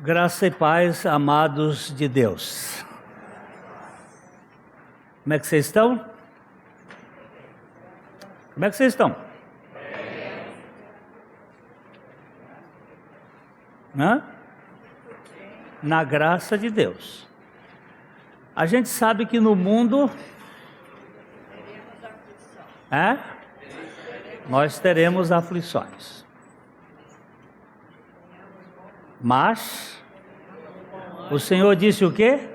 Graça e paz, amados de Deus. Como é que vocês estão? Como é que vocês estão? Na graça de Deus. A gente sabe que no mundo nós teremos aflições. Mas o Senhor disse o quê?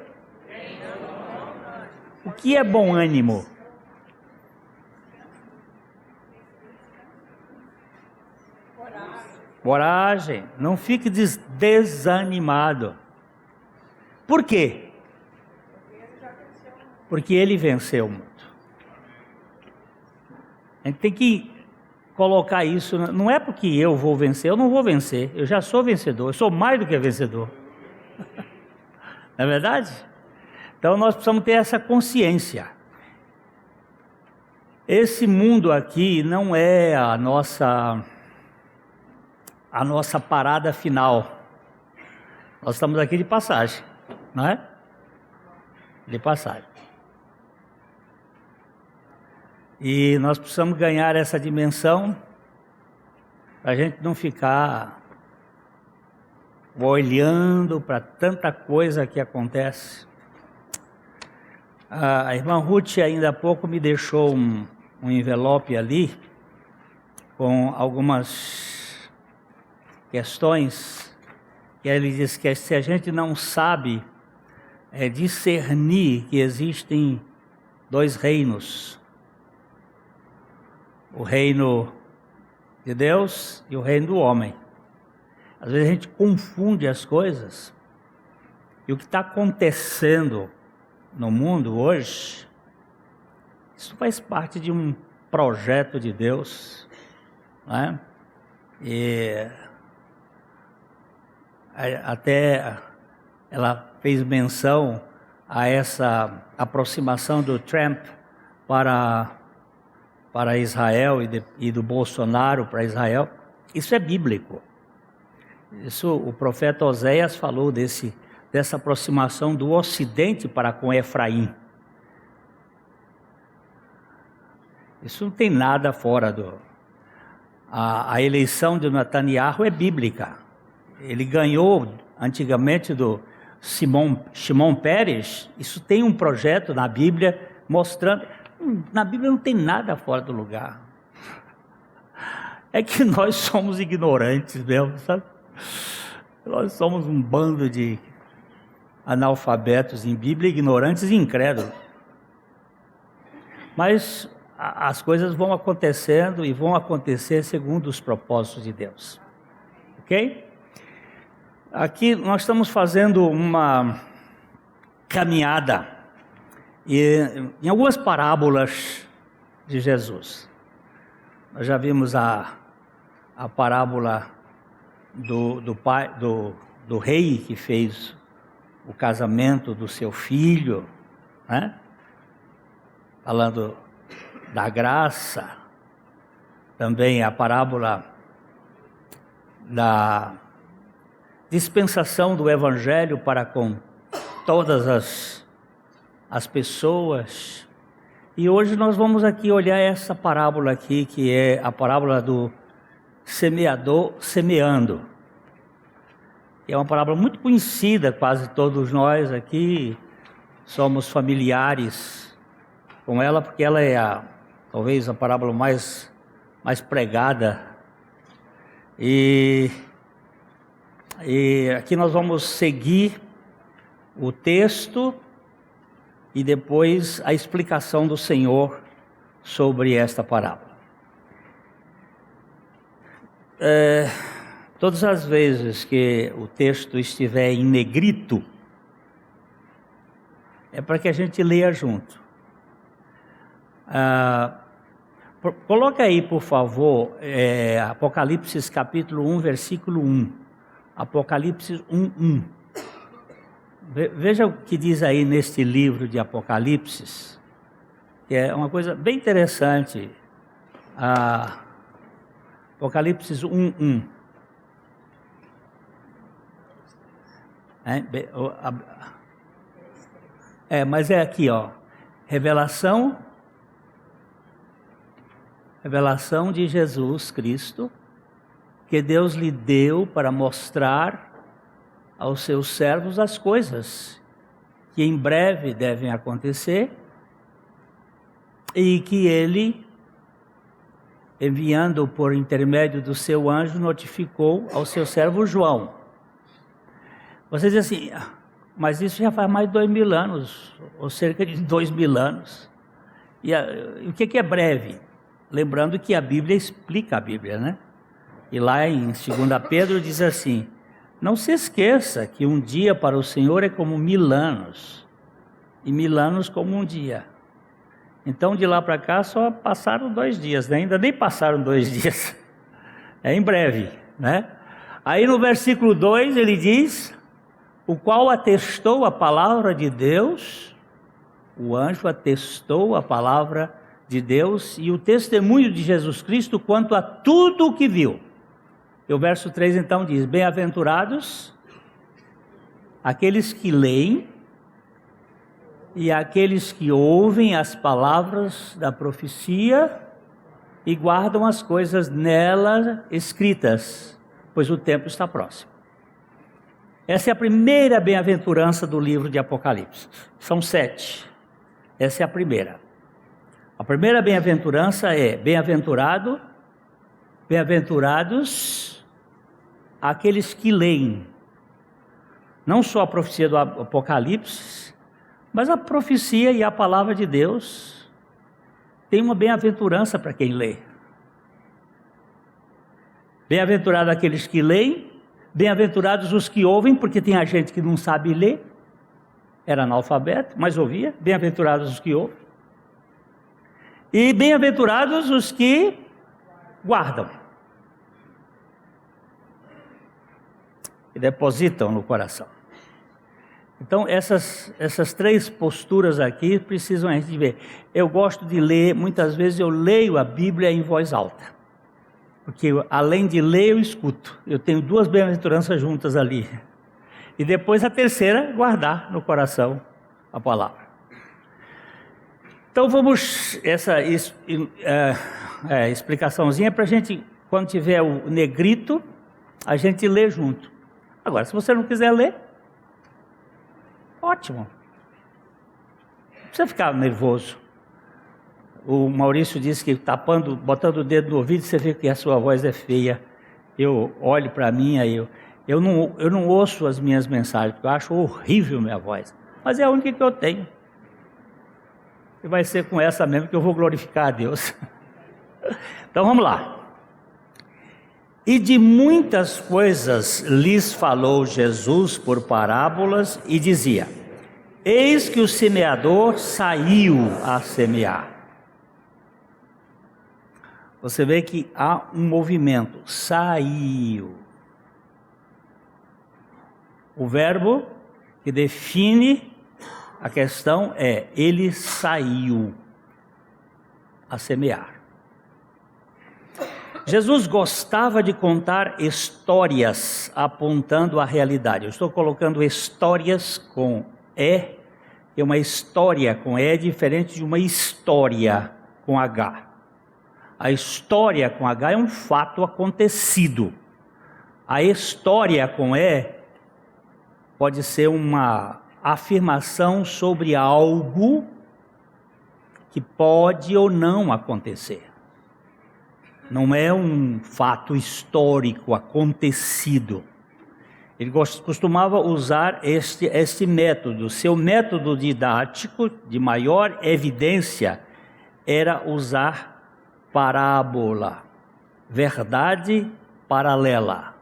O que é bom ânimo? Coragem. Não fique desanimado. Por quê? Porque Ele venceu o mundo. A gente tem que colocar isso, não é porque eu vou vencer, eu não vou vencer, eu já sou vencedor, eu sou mais do que vencedor. Não é verdade? Então nós precisamos ter essa consciência. Esse mundo aqui não é a nossa parada final. Nós estamos aqui de passagem, não é? De passagem. E nós precisamos ganhar essa dimensão para a gente não ficar olhando para tanta coisa que acontece. A irmã Ruth ainda há pouco me deixou um envelope ali com algumas questões que ele diz que se a gente não sabe discernir que existem dois reinos, o reino de Deus e o reino do homem. Às vezes a gente confunde as coisas, e o que está acontecendo no mundo hoje, isso faz parte de um projeto de Deus, não é? E até ela fez menção a essa aproximação do Trump para Israel e do Bolsonaro para Israel. Isso é bíblico. Isso, o profeta Oséias falou dessa aproximação do Ocidente para com Efraim. Isso não tem nada fora a eleição de Netanyahu é bíblica. Ele ganhou antigamente do Shimon Peres. Isso tem um projeto na Bíblia mostrando. Na Bíblia não tem nada fora do lugar. É que nós somos ignorantes mesmo, sabe? Nós somos um bando de analfabetos em Bíblia, ignorantes e incrédulos. Mas as coisas vão acontecendo e vão acontecer segundo os propósitos de Deus. Ok? Aqui nós estamos fazendo uma caminhada em algumas parábolas de Jesus. Nós já vimos a parábola do rei que fez o casamento do seu filho, né? Falando da graça. Também a parábola da dispensação do evangelho para com todas as pessoas. E hoje nós vamos aqui olhar essa parábola aqui, que é a parábola do semeador semeando. É uma parábola muito conhecida, quase todos nós aqui somos familiares com ela, porque ela é talvez a parábola mais pregada. E aqui nós vamos seguir o texto e depois a explicação do Senhor sobre esta parábola. Todas as vezes que o texto estiver em negrito, é para que a gente leia junto. Coloca aí, por favor, Apocalipse capítulo 1, versículo 1. Apocalipse 1:1. Veja o que diz aí neste livro de Apocalipse, que é uma coisa bem interessante. Apocalipse 1:1. Mas é aqui, ó. Revelação de Jesus Cristo, que Deus lhe deu para mostrar aos seus servos as coisas que em breve devem acontecer e que ele, enviando por intermédio do seu anjo, notificou ao seu servo João. Você diz assim, mas isso já faz mais de 2000 anos, ou cerca de 2000 anos. E o que é breve? Lembrando que a Bíblia explica a Bíblia, né? E lá em 2 Pedro diz assim, não se esqueça que um dia para o Senhor é como 1000 anos, e 1000 anos como um dia. Então de lá para cá só passaram 2 dias, né? Ainda nem passaram 2 dias, é em breve, né? Aí no versículo 2 ele diz, o qual atestou a palavra de Deus, o anjo atestou a palavra de Deus e o testemunho de Jesus Cristo quanto a tudo o que viu. E o verso 3 então diz, bem-aventurados aqueles que leem e aqueles que ouvem as palavras da profecia e guardam as coisas nela escritas, pois o tempo está próximo. Essa é a primeira bem-aventurança do livro de Apocalipse. São 7. Essa é a primeira. A primeira bem-aventurança é bem-aventurados aqueles que leem. Não só a profecia do Apocalipse, mas a profecia e a palavra de Deus tem uma bem-aventurança para quem lê. Bem-aventurados aqueles que leem, bem-aventurados os que ouvem, porque tem a gente que não sabe ler, era analfabeto, mas ouvia, bem-aventurados os que ouvem. E bem-aventurados os que guardam, e depositam no coração. Então essas 3 posturas aqui precisam a gente ver. Eu gosto de ler, muitas vezes eu leio a Bíblia em voz alta, porque além de ler eu escuto. Eu tenho 2 bem-aventuranças juntas ali. E depois a terceira, guardar no coração a palavra. Então vamos, essa explicaçãozinha para a gente, quando tiver o negrito, a gente lê junto. Agora, se você não quiser ler, ótimo. Não precisa ficar nervoso. O Maurício disse que botando o dedo no ouvido, você vê que a sua voz é feia. Eu olho para mim, aí eu não ouço as minhas mensagens, porque eu acho horrível minha voz. Mas é a única que eu tenho. E vai ser com essa mesmo que eu vou glorificar a Deus. Então vamos lá. E de muitas coisas lhes falou Jesus por parábolas e dizia, eis que o semeador saiu a semear. Você vê que há um movimento, saiu. O verbo que define a questão é, ele saiu a semear. Jesus gostava de contar histórias apontando a realidade. Eu estou colocando histórias com E, que uma história com E é diferente de uma história com H. A história com H é um fato acontecido. A história com E pode ser uma afirmação sobre algo que pode ou não acontecer. Não é um fato histórico acontecido. Ele costumava usar este método. Seu método didático de maior evidência era usar parábola, verdade paralela.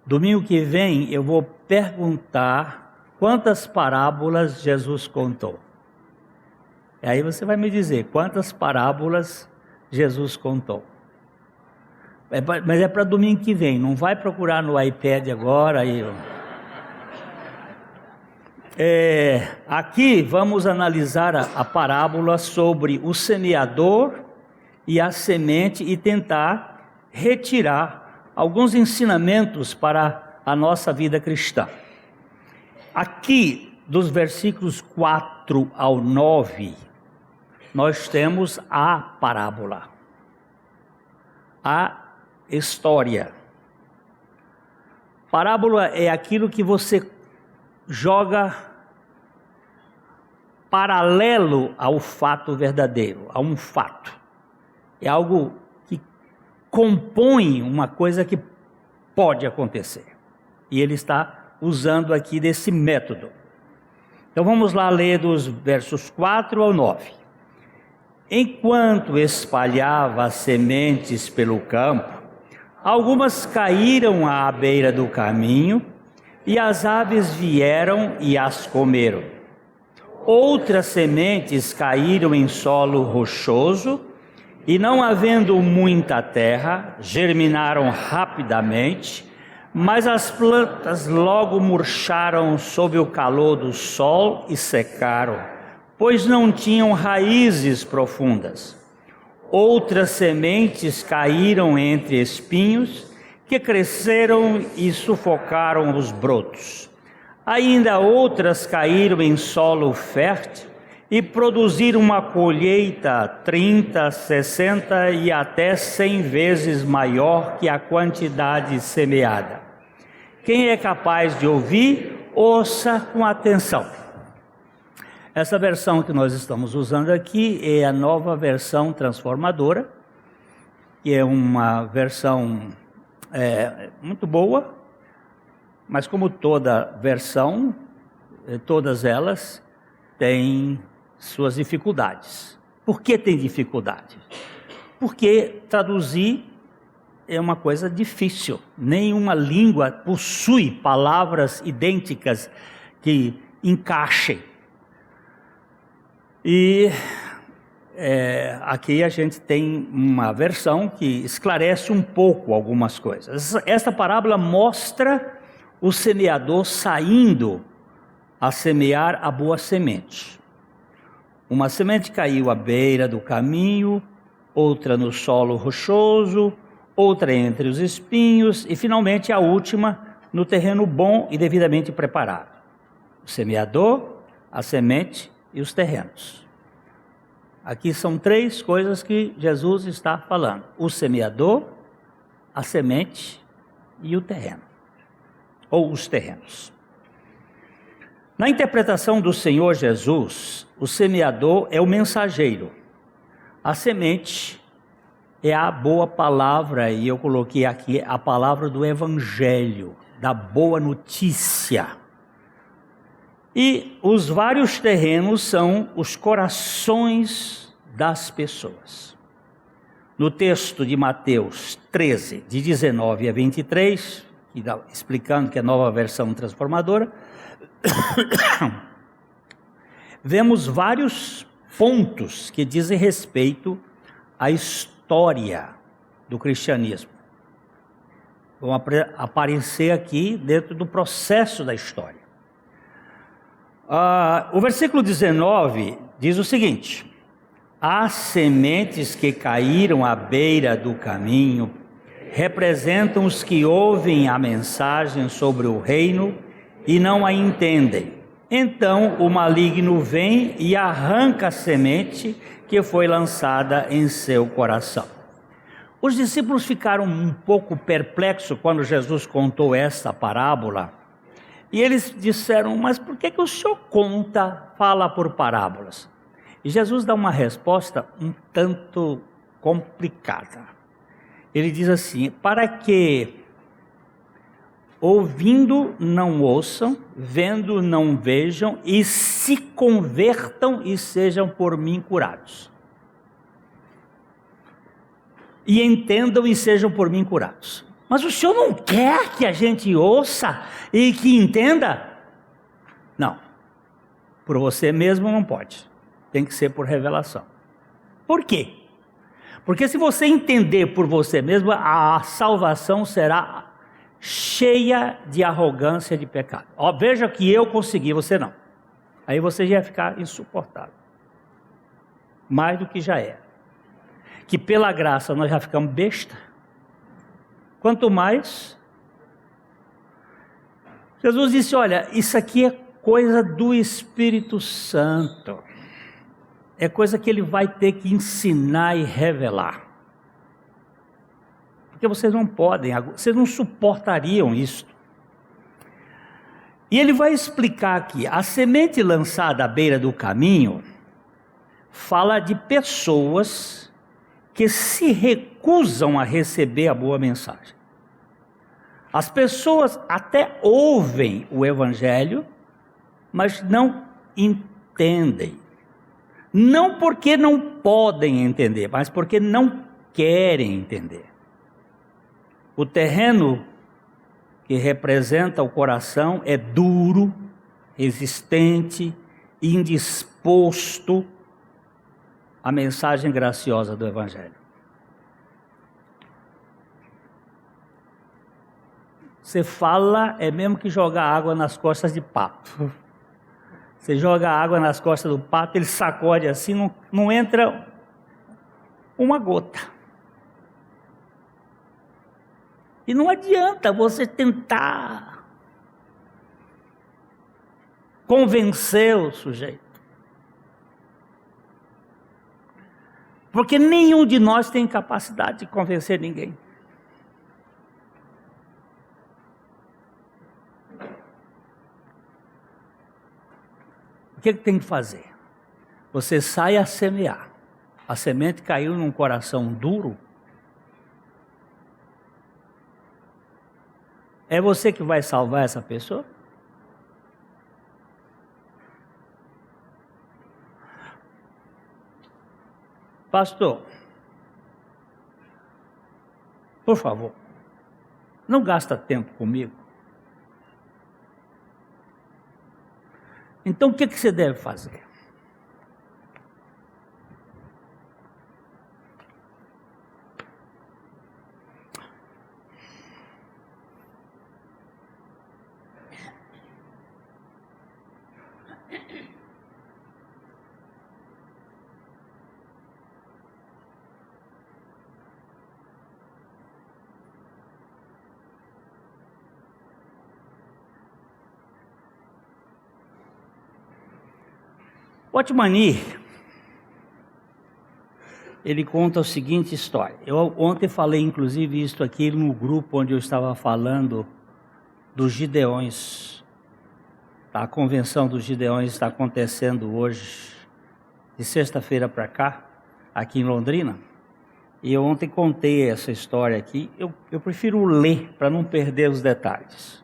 Domingo que vem eu vou perguntar quantas parábolas Jesus contou. E aí você vai me dizer quantas parábolas Jesus contou. Mas é para domingo que vem, não vai procurar no iPad agora. Aqui vamos analisar a parábola sobre o semeador e a semente e tentar retirar alguns ensinamentos para a nossa vida cristã. Aqui, dos versículos 4 ao 9, nós temos a parábola, a história. Parábola é aquilo que você joga paralelo ao fato verdadeiro, a um fato. É algo que compõe uma coisa que pode acontecer. E ele está usando aqui desse método. Então vamos lá ler dos versos 4 ao 9. Enquanto espalhava as sementes pelo campo, algumas caíram à beira do caminho, e as aves vieram e as comeram. Outras sementes caíram em solo rochoso, e não havendo muita terra, germinaram rapidamente, mas as plantas logo murcharam sob o calor do sol e secaram, pois não tinham raízes profundas. Outras sementes caíram entre espinhos, que cresceram e sufocaram os brotos. Ainda outras caíram em solo fértil e produziram uma colheita 30, 60 e até 100 vezes maior que a quantidade semeada. Quem é capaz de ouvir, ouça com atenção. Essa versão que nós estamos usando aqui é a Nova Versão Transformadora, que é uma versão muito boa, mas como toda versão, todas elas têm suas dificuldades. Por que tem dificuldade? Porque traduzir é uma coisa difícil. Nenhuma língua possui palavras idênticas que encaixem. E aqui a gente tem uma versão que esclarece um pouco algumas coisas. Esta parábola mostra o semeador saindo a semear a boa semente. Uma semente caiu à beira do caminho, outra no solo rochoso, outra entre os espinhos e finalmente a última no terreno bom e devidamente preparado. O semeador, a semente e os terrenos. Aqui são três coisas que Jesus está falando: o semeador, a semente e o terreno, ou os terrenos. Na interpretação do Senhor Jesus, o semeador é o mensageiro, a semente é a boa palavra, e eu coloquei aqui a palavra do Evangelho, da boa notícia. E os vários terrenos são os corações das pessoas. No texto de Mateus 13, de 19 a 23, explicando que é a Nova Versão Transformadora, vemos vários pontos que dizem respeito à história do cristianismo. Vão aparecer aqui dentro do processo da história. O versículo 19 diz o seguinte: as sementes que caíram à beira do caminho representam os que ouvem a mensagem sobre o reino e não a entendem. Então o maligno vem e arranca a semente que foi lançada em seu coração. Os discípulos ficaram um pouco perplexos quando Jesus contou essa parábola. E eles disseram: mas por que o senhor fala por parábolas? E Jesus dá uma resposta um tanto complicada. Ele diz assim: para que ouvindo não ouçam, vendo não vejam, e se convertam e sejam por mim curados. E entendam e sejam por mim curados. Mas o senhor não quer que a gente ouça e que entenda? Não. Por você mesmo não pode. Tem que ser por revelação. Por quê? Porque se você entender por você mesmo, a salvação será cheia de arrogância de pecado. Veja que eu consegui, você não. Aí você já ia ficar insuportável. Mais do que já é. Que pela graça nós já ficamos besta. Quanto mais, Jesus disse: olha, isso aqui é coisa do Espírito Santo. É coisa que ele vai ter que ensinar e revelar. Porque vocês não podem, vocês não suportariam isso. E ele vai explicar aqui, a semente lançada à beira do caminho fala de pessoas que se recusam a receber a boa mensagem. As pessoas até ouvem o Evangelho, mas não entendem. Não porque não podem entender, mas porque não querem entender. O terreno que representa o coração é duro, resistente, indisposto à mensagem graciosa do Evangelho. Você fala, é mesmo que jogar água nas costas de pato. Você joga água nas costas do pato, ele sacode assim, não entra uma gota. E não adianta você tentar convencer o sujeito. Porque nenhum de nós tem capacidade de convencer ninguém. O que tem que fazer? Você sai a semear. A semente caiu num coração duro. É você que vai salvar essa pessoa? Pastor, por favor, não gasta tempo comigo. Então o que você deve fazer? Otmani, ele conta a seguinte história. Eu ontem falei inclusive isso aqui no grupo onde eu estava falando dos Gideões. A convenção dos Gideões está acontecendo hoje, de sexta-feira para cá, aqui em Londrina. E eu ontem contei essa história aqui. Eu prefiro ler para não perder os detalhes.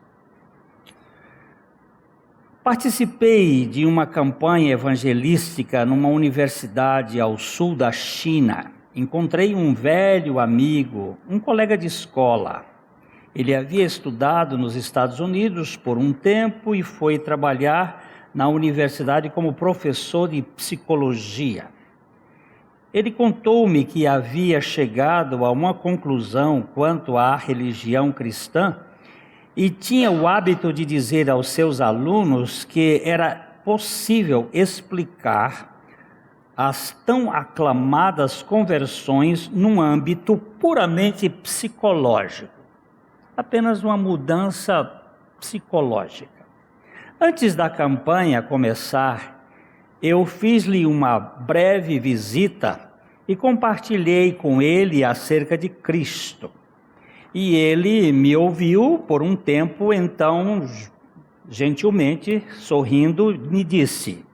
Participei de uma campanha evangelística numa universidade ao sul da China. Encontrei um velho amigo, um colega de escola. Ele havia estudado nos Estados Unidos por um tempo e foi trabalhar na universidade como professor de psicologia. Ele contou-me que havia chegado a uma conclusão quanto à religião cristã e tinha o hábito de dizer aos seus alunos que era possível explicar as tão aclamadas conversões num âmbito puramente psicológico. Apenas uma mudança psicológica. Antes da campanha começar, eu fiz-lhe uma breve visita e compartilhei com ele acerca de Cristo. E ele me ouviu por um tempo, então, gentilmente, sorrindo, me disse: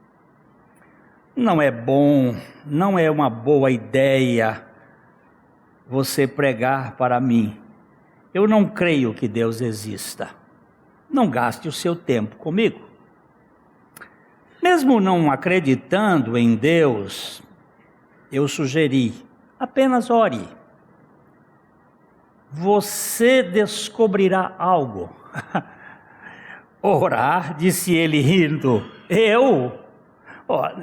não é bom, não é uma boa ideia você pregar para mim. Eu não creio que Deus exista. Não gaste o seu tempo comigo. Mesmo não acreditando em Deus, eu sugeri, apenas ore. Você descobrirá algo. Orar, disse ele rindo. Eu?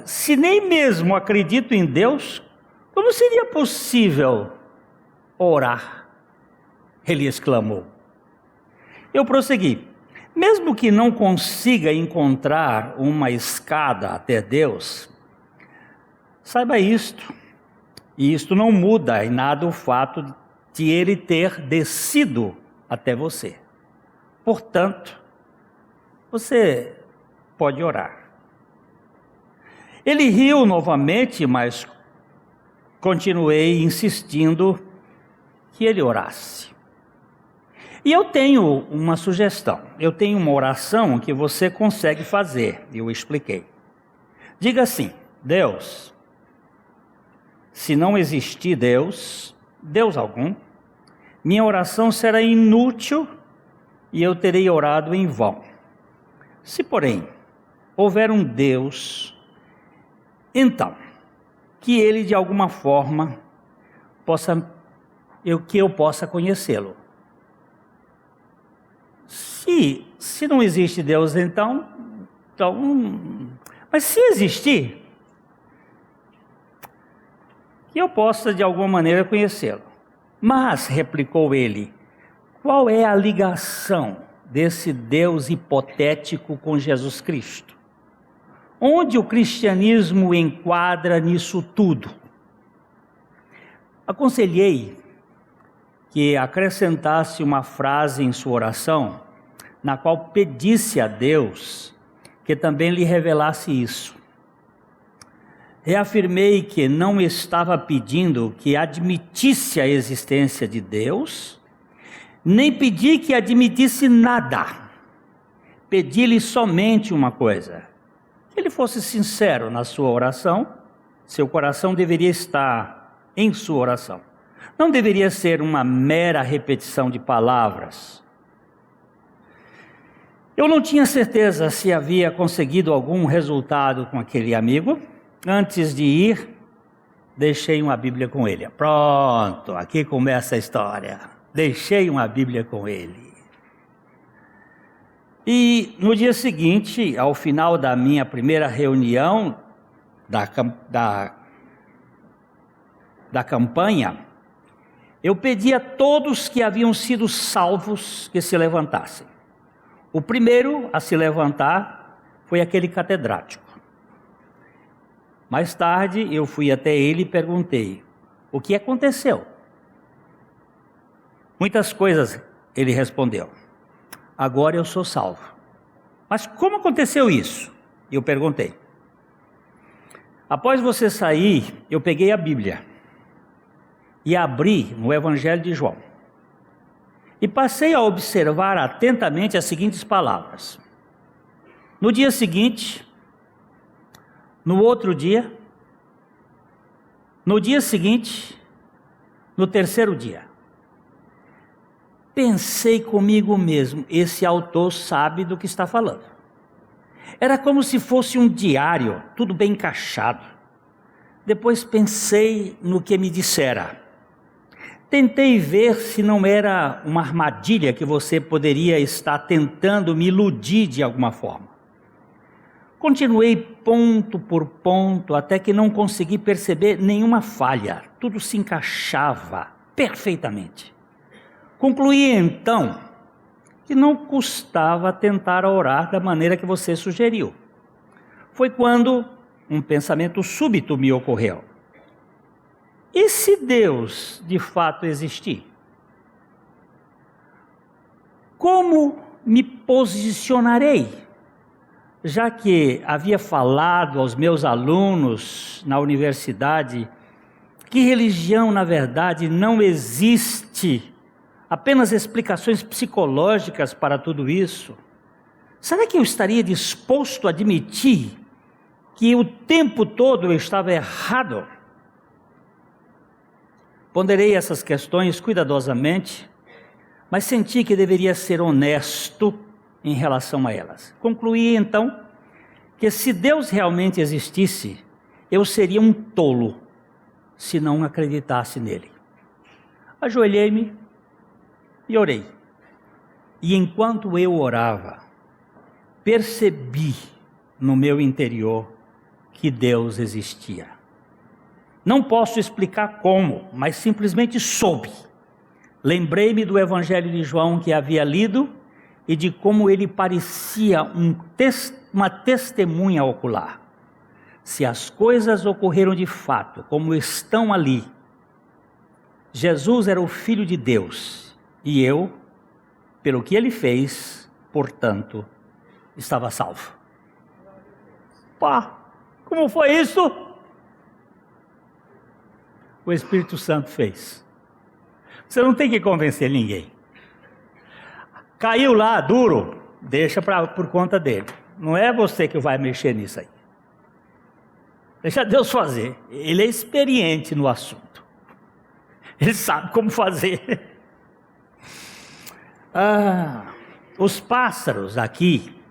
Se nem mesmo acredito em Deus, como seria possível orar? Ele exclamou. Eu prossegui. Mesmo que não consiga encontrar uma escada até Deus, saiba isto, e isto não muda em nada o fato de ele ter descido até você. Portanto, você pode orar. Ele riu novamente, mas continuei insistindo que ele orasse. E eu tenho uma sugestão, eu tenho uma oração que você consegue fazer, eu expliquei. Diga assim: Deus, se não existir Deus algum, minha oração será inútil e eu terei orado em vão. Se, porém, houver um Deus, então, que ele de alguma forma que eu possa conhecê-lo. Se não existe Deus, então, mas se existir, que eu possa de alguma maneira conhecê-lo. Mas, replicou ele, qual é a ligação desse Deus hipotético com Jesus Cristo? Onde o cristianismo enquadra nisso tudo? Aconselhei que acrescentasse uma frase em sua oração, na qual pedisse a Deus que também lhe revelasse isso. Reafirmei que não estava pedindo que admitisse a existência de Deus, nem pedi que admitisse nada. Pedi-lhe somente uma coisa: que ele fosse sincero na sua oração. Seu coração deveria estar em sua oração. Não deveria ser uma mera repetição de palavras. Eu não tinha certeza se havia conseguido algum resultado com aquele amigo. Antes de ir, deixei uma Bíblia com ele. Pronto, aqui começa a história. Deixei uma Bíblia com ele. E no dia seguinte, ao final da minha primeira reunião da campanha, eu pedi a todos que haviam sido salvos que se levantassem. O primeiro a se levantar foi aquele catedrático. Mais tarde eu fui até ele e perguntei: o que aconteceu? Muitas coisas, ele respondeu. Agora eu sou salvo. Mas como aconteceu isso? Eu perguntei. Após você sair, eu peguei a Bíblia e abri no Evangelho de João. E passei a observar atentamente as seguintes palavras. No dia seguinte, no outro dia, no dia seguinte, no terceiro dia. Pensei comigo mesmo, esse autor sabe do que está falando. Era como se fosse um diário, tudo bem encaixado. Depois pensei no que me dissera. Tentei ver se não era uma armadilha que você poderia estar tentando me iludir de alguma forma. Continuei ponto por ponto até que não consegui perceber nenhuma falha. Tudo se encaixava perfeitamente. Concluí então que não custava tentar orar da maneira que você sugeriu. Foi quando um pensamento súbito me ocorreu. E se Deus de fato existir? Como me posicionarei? Já que havia falado aos meus alunos na universidade que religião, na verdade, não existe, apenas explicações psicológicas para tudo isso. Será que eu estaria disposto a admitir que o tempo todo eu estava errado? Ponderei essas questões cuidadosamente, mas senti que deveria ser honesto em relação a elas. Concluí então que se Deus realmente existisse, eu seria um tolo se não acreditasse nele. Ajoelhei-me e orei. E enquanto eu orava, percebi no meu interior que Deus existia. Não posso explicar como, mas simplesmente soube. Lembrei-me do Evangelho de João que havia lido e de como ele parecia uma testemunha ocular. Se as coisas ocorreram de fato, como estão ali, Jesus era o Filho de Deus e eu, pelo que ele fez, portanto, estava salvo. Opa! Como foi isso? O Espírito Santo fez. Você não tem que convencer ninguém. Caiu lá, duro, deixa por conta dele. Não é você que vai mexer nisso aí. Deixa Deus fazer. Ele é experiente no assunto. Ele sabe como fazer. Os pássaros aqui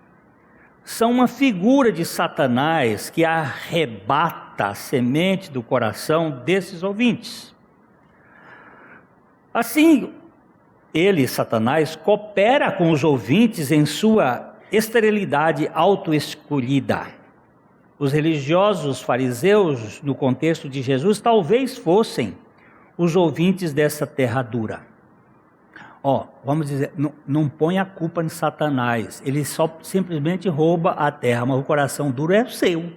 são uma figura de Satanás que arrebata a semente do coração desses ouvintes. Assim, ele, Satanás, coopera com os ouvintes em sua esterilidade autoescolhida. Os religiosos fariseus, no contexto de Jesus, talvez fossem os ouvintes dessa terra dura. Vamos dizer, não põe a culpa em Satanás, ele só simplesmente rouba a terra, mas o coração duro é o seu,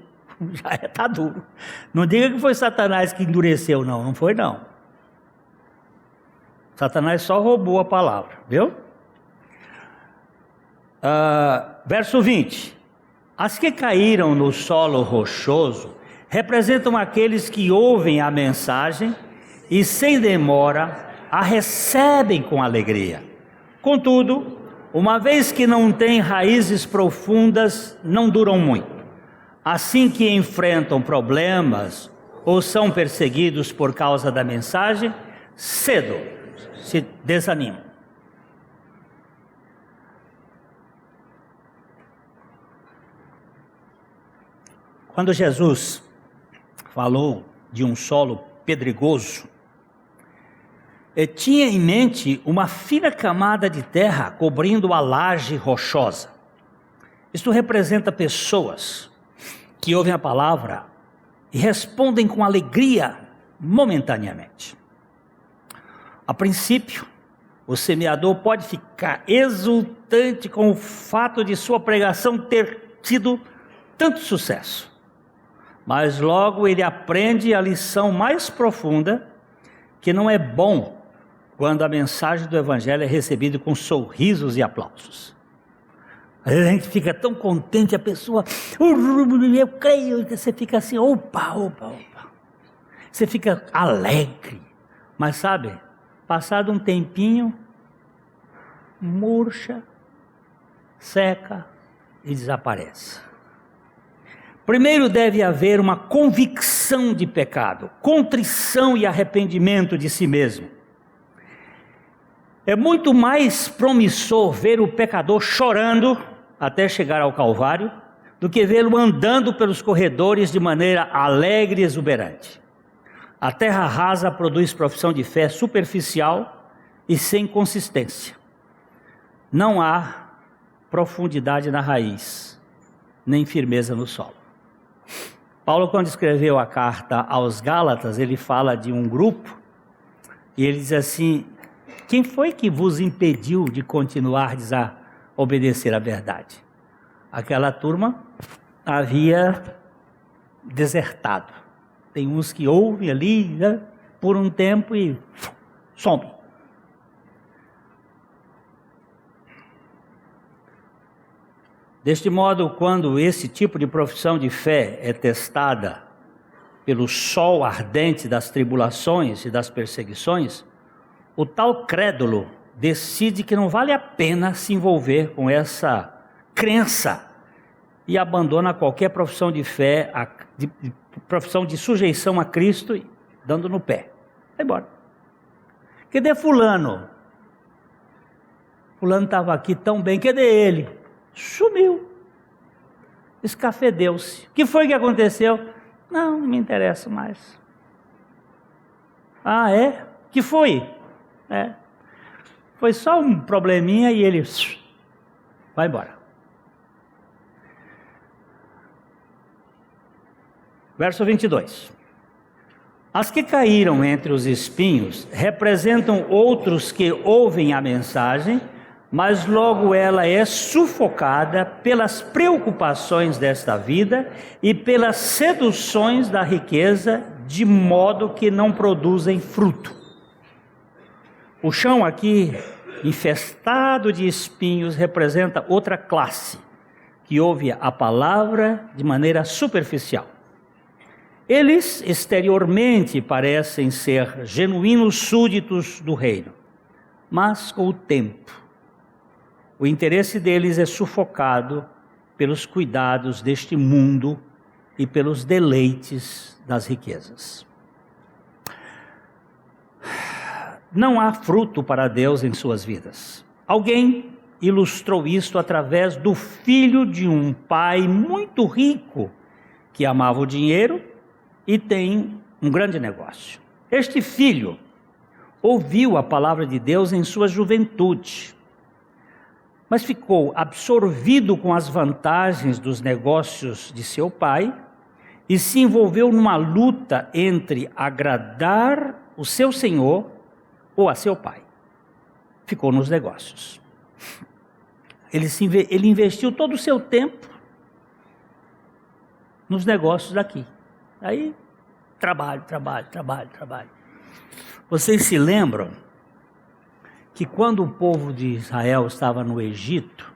já está duro. Não diga que foi Satanás que endureceu, não foi não. Satanás só roubou a palavra, viu? Verso 20. As que caíram no solo rochoso representam aqueles que ouvem a mensagem e sem demora a recebem com alegria. Contudo, uma vez que não têm raízes profundas, não duram muito. Assim que enfrentam problemas ou são perseguidos por causa da mensagem, cedo se desanimam. Quando Jesus falou de um solo pedregoso, tinha em mente uma fina camada de terra cobrindo a laje rochosa. Isto representa pessoas que ouvem a palavra e respondem com alegria momentaneamente. A princípio, o semeador pode ficar exultante com o fato de sua pregação ter tido tanto sucesso. Mas logo ele aprende a lição mais profunda, que não é bom quando a mensagem do Evangelho é recebida com sorrisos e aplausos. Às vezes a gente fica tão contente, a pessoa, eu creio, que você fica assim, opa. Você fica alegre, mas sabe, passado um tempinho, murcha, seca e desaparece. Primeiro deve haver uma convicção de pecado, contrição e arrependimento de si mesmo. É muito mais promissor ver o pecador chorando até chegar ao Calvário, do que vê-lo andando pelos corredores de maneira alegre e exuberante. A terra rasa produz profissão de fé superficial e sem consistência. Não há profundidade na raiz, nem firmeza no solo. Paulo, quando escreveu a carta aos Gálatas, ele fala de um grupo, e ele diz assim: quem foi que vos impediu de continuardes a obedecer à verdade? Aquela turma havia desertado. Tem uns que ouvem ali, né, por um tempo e somem. Deste modo, quando esse tipo de profissão de fé é testada pelo sol ardente das tribulações e das perseguições, o tal crédulo decide que não vale a pena se envolver com essa crença e abandona qualquer profissão de fé, profissão de sujeição a Cristo, dando no pé. Vai embora. Cadê fulano? Fulano estava aqui tão bem, cadê ele? Sumiu. Escafedeu-se. O que foi que aconteceu? Não me interessa mais. Ah, é? Que foi? Foi só um probleminha e ele vai embora. Verso 22. As que caíram entre os espinhos representam outros que ouvem a mensagem, mas logo ela é sufocada pelas preocupações desta vida e pelas seduções da riqueza, de modo que não produzem fruto. O chão aqui, infestado de espinhos, representa outra classe, que ouve a palavra de maneira superficial. Eles exteriormente parecem ser genuínos súditos do reino, mas com o tempo, o interesse deles é sufocado pelos cuidados deste mundo e pelos deleites das riquezas. Não há fruto para Deus em suas vidas. Alguém ilustrou isto através do filho de um pai muito rico que amava o dinheiro e tem um grande negócio. Este filho ouviu a palavra de Deus em sua juventude, mas ficou absorvido com as vantagens dos negócios de seu pai e se envolveu numa luta entre agradar o seu senhor ou a seu pai. Ficou nos negócios. Ele investiu todo o seu tempo nos negócios daqui. Aí, trabalho. Vocês se lembram que quando o povo de Israel estava no Egito,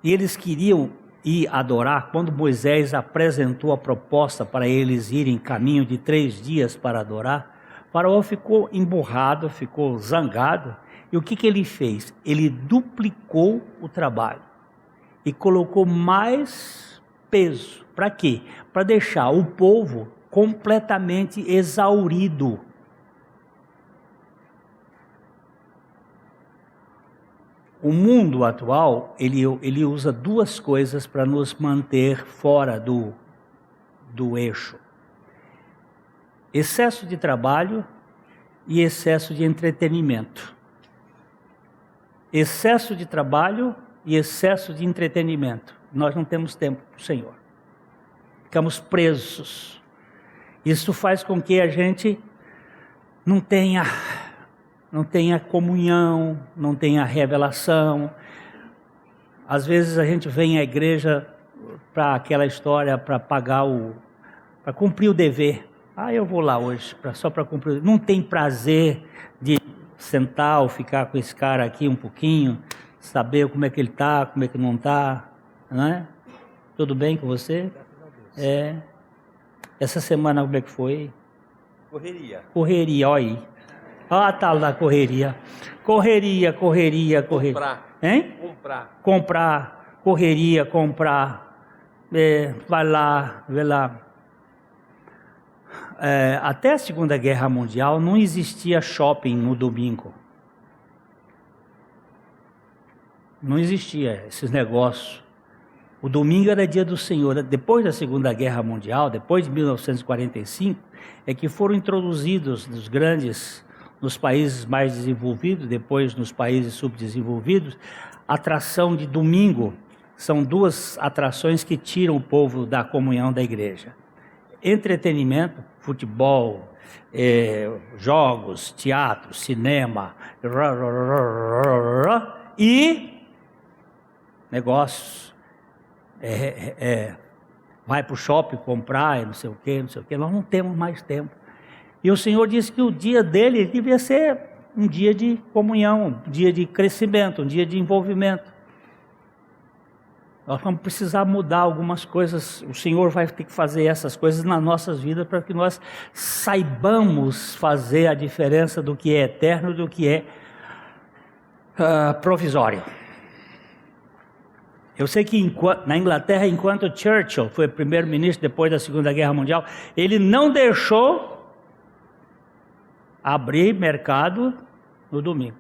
e eles queriam ir adorar, quando Moisés apresentou a proposta para eles irem caminho de 3 dias para adorar, Faraó ficou emburrado, ficou zangado, e o que ele fez? Ele duplicou o trabalho e colocou mais peso. Para quê? Para deixar o povo completamente exaurido. O mundo atual, ele usa 2 coisas para nos manter fora do eixo: excesso de trabalho e excesso de entretenimento. Excesso de trabalho e excesso de entretenimento. Nós não temos tempo para o Senhor. Ficamos presos. Isso faz com que a gente não tenha comunhão, não tenha revelação. Às vezes a gente vem à igreja para aquela história, para para cumprir o dever. Eu vou lá hoje, só para cumprir. Não tem prazer de sentar ou ficar com esse cara aqui um pouquinho, saber como é que ele está, como é que não está, não é? Tudo bem com você? Essa semana como é que foi? Correria, olha aí. Olha a tal da correria. Correria. Comprar. Hein? Comprar. Correria, comprar. Vai lá, vê lá. Até a Segunda Guerra Mundial não existia shopping no domingo. Não existia esses negócios. O domingo era dia do Senhor. Depois da Segunda Guerra Mundial, depois de 1945, é que foram introduzidos nos países mais desenvolvidos, depois nos países subdesenvolvidos, atração de domingo. São 2 atrações que tiram o povo da comunhão da igreja: entretenimento, futebol, jogos, teatro, cinema, e negócios. Vai para o shopping comprar, não sei o que. Nós não temos mais tempo. E o Senhor disse que o dia dele devia ser um dia de comunhão, um dia de crescimento, um dia de envolvimento. Nós vamos precisar mudar algumas coisas. O Senhor vai ter que fazer essas coisas nas nossas vidas para que nós saibamos fazer a diferença do que é eterno e do que é provisório. Eu sei que na Inglaterra, enquanto Churchill foi primeiro-ministro depois da Segunda Guerra Mundial, ele não deixou abrir mercado no domingo.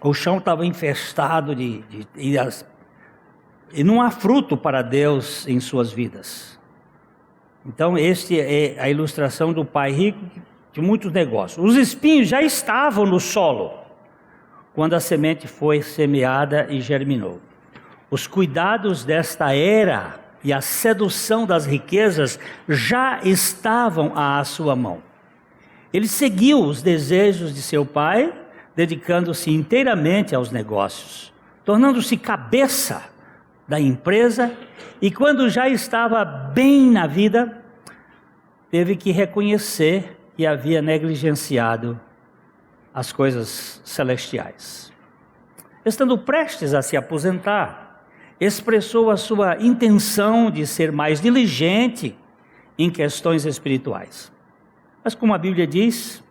O chão estava infestado e não há fruto para Deus em suas vidas. Então, este é a ilustração do pai rico de muitos negócios. Os espinhos já estavam no solo quando a semente foi semeada e germinou. Os cuidados desta era e a sedução das riquezas já estavam à sua mão. Ele seguiu os desejos de seu pai, dedicando-se inteiramente aos negócios, tornando-se cabeça da empresa, e quando já estava bem na vida, teve que reconhecer que havia negligenciado as coisas celestiais. Estando prestes a se aposentar, expressou a sua intenção de ser mais diligente em questões espirituais. Mas como a Bíblia diz,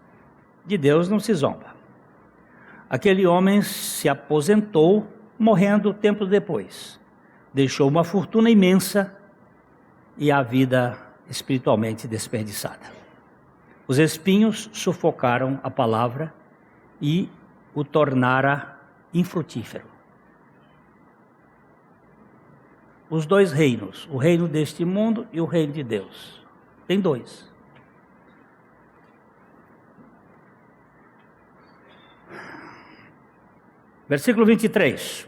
de Deus não se zomba. Aquele homem se aposentou, morrendo tempo depois. Deixou uma fortuna imensa e a vida espiritualmente desperdiçada. Os espinhos sufocaram a palavra e o tornaram infrutífero. Os dois reinos, o reino deste mundo e o reino de Deus. Tem dois. Versículo 23.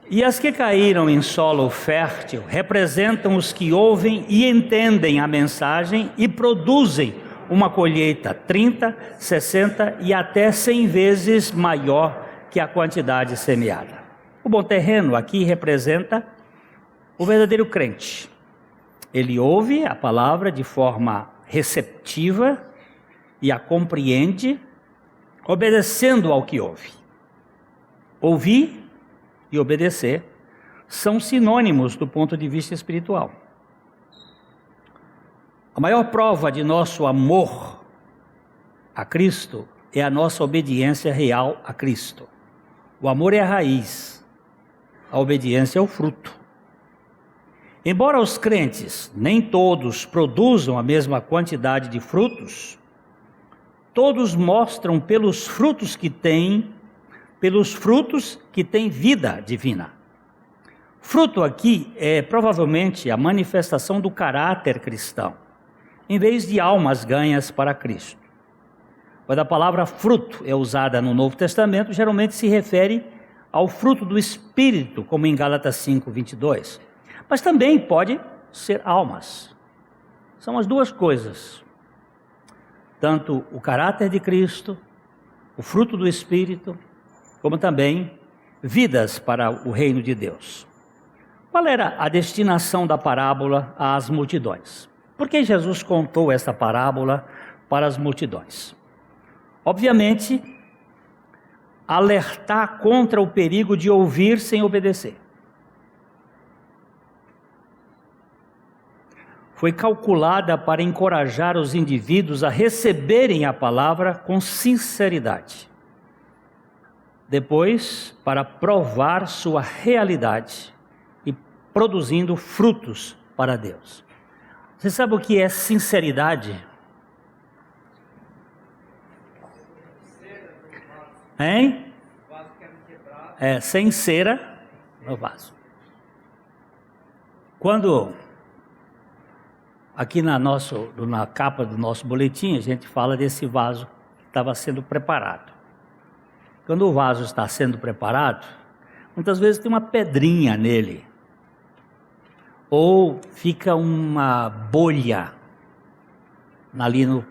E as que caíram em solo fértil representam os que ouvem e entendem a mensagem e produzem uma colheita 30, 60 e até 100 vezes maior que a quantidade semeada. O bom terreno aqui representa o verdadeiro crente. Ele ouve a palavra de forma receptiva e a compreende, obedecendo ao que ouve. Ouvir e obedecer são sinônimos do ponto de vista espiritual. A maior prova de nosso amor a Cristo é a nossa obediência real a Cristo. O amor é a raiz, a obediência é o fruto. Embora os crentes nem todos produzam a mesma quantidade de frutos, todos mostram pelos frutos que têm vida divina. Fruto aqui é provavelmente a manifestação do caráter cristão, em vez de almas ganhas para Cristo. Quando a palavra fruto é usada no Novo Testamento, geralmente se refere ao fruto do Espírito, como em Gálatas 5, 22. Mas também pode ser almas. São as duas coisas. Tanto o caráter de Cristo, o fruto do Espírito, como também vidas para o reino de Deus. Qual era a destinação da parábola às multidões? Por que Jesus contou essa parábola para as multidões? Obviamente, alertar contra o perigo de ouvir sem obedecer. Foi calculada para encorajar os indivíduos a receberem a palavra com sinceridade. Depois, para provar sua realidade e produzindo frutos para Deus. Você sabe o que é sinceridade? Hein? É, sem cera no vaso. Quando, aqui na capa do nosso boletim, a gente fala desse vaso que estava sendo preparado. Quando o vaso está sendo preparado, muitas vezes tem uma pedrinha nele, ou fica uma bolha ali no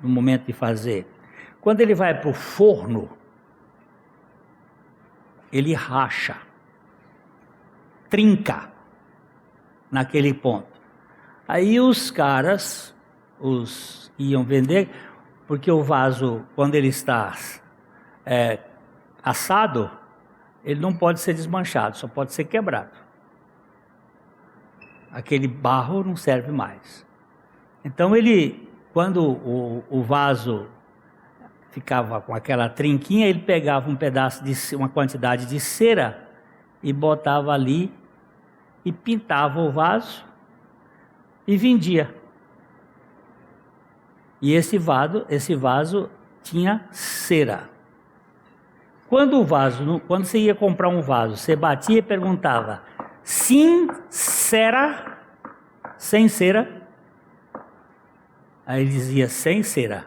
momento de fazer. Quando ele vai para o forno, ele racha, trinca naquele ponto. Aí os caras iam vender, porque o vaso, quando ele está assado, ele não pode ser desmanchado, só pode ser quebrado. Aquele barro não serve mais. Então quando o vaso ficava com aquela trinquinha, ele pegava uma quantidade de cera e botava ali e pintava o vaso e vendia. E esse vaso tinha cera. Quando você ia comprar um vaso, você batia e perguntava: sincera, sem cera? Aí ele dizia sem cera,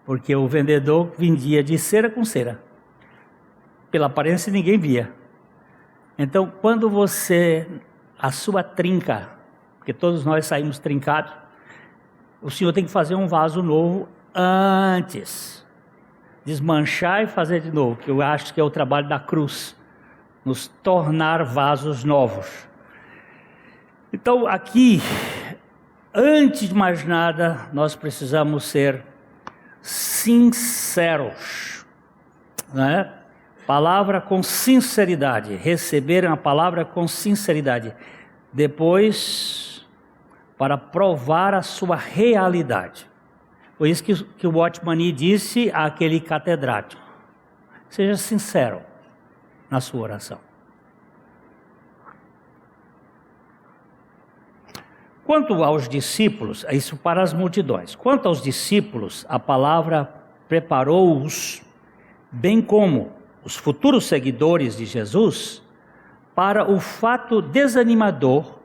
porque o vendedor vendia de cera com cera. Pela aparência ninguém via. Então, quando a sua trinca, porque todos nós saímos trincados, o senhor tem que fazer um vaso novo antes. Desmanchar e fazer de novo, que eu acho que é o trabalho da cruz, nos tornar vasos novos. Então aqui, antes de mais nada, nós precisamos ser sinceros, né? Palavra com sinceridade, receberam a palavra com sinceridade. Depois, para provar a sua realidade. Foi isso que o Watchman Nee disse àquele catedrático. Seja sincero na sua oração. Quanto aos discípulos, isso para as multidões. Quanto aos discípulos, a palavra preparou-os, bem como os futuros seguidores de Jesus, para o fato desanimador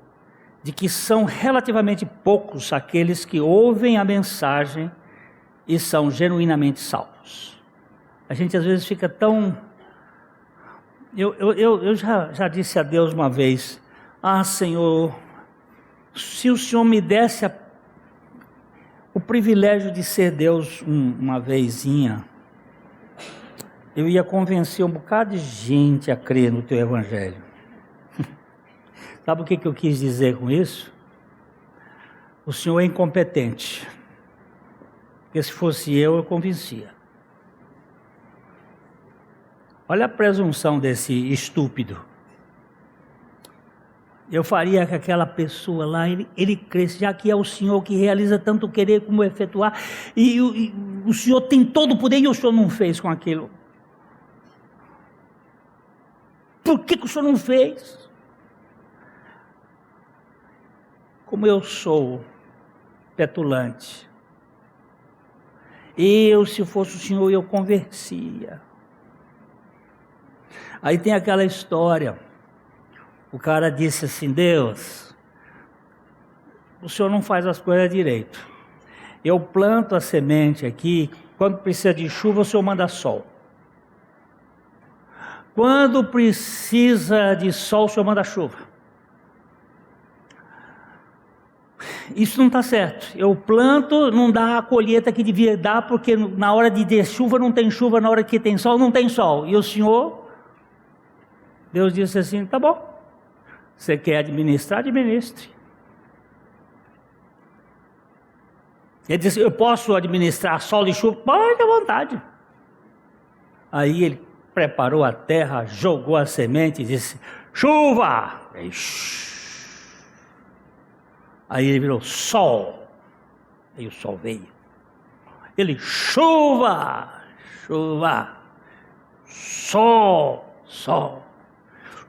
de que são relativamente poucos aqueles que ouvem a mensagem e são genuinamente salvos. A gente às vezes fica tão... Eu já disse a Deus uma vez, Senhor, se o Senhor me desse o privilégio de ser Deus uma vezinha, eu ia convencer um bocado de gente a crer no teu evangelho. Sabe o que eu quis dizer com isso? O Senhor é incompetente. Porque se fosse eu convencia. Olha a presunção desse estúpido. Eu faria que aquela pessoa lá, ele cresce, já que é o Senhor que realiza tanto querer como efetuar, e o Senhor tem todo o poder e o Senhor não fez com aquilo. Por que o Senhor não fez? Como eu sou petulante. Se fosse o Senhor, eu conversia. Aí tem aquela história. O cara disse assim, Deus, o Senhor não faz as coisas direito. Eu planto a semente aqui, quando precisa de chuva, o Senhor manda sol. Quando precisa de sol, o Senhor manda chuva. Isso não está certo. Eu planto, não dá a colheita que devia dar, porque na hora de ter chuva não tem chuva, na hora que tem sol não tem sol. E o Senhor, Deus disse assim, tá bom. Você quer administrar, administre. Ele disse, eu posso administrar sol e chuva? Pode, à vontade. Aí ele preparou a terra, jogou a semente e disse, chuva! Aí ele virou sol. Aí o sol veio. Ele, chuva, chuva, sol, sol,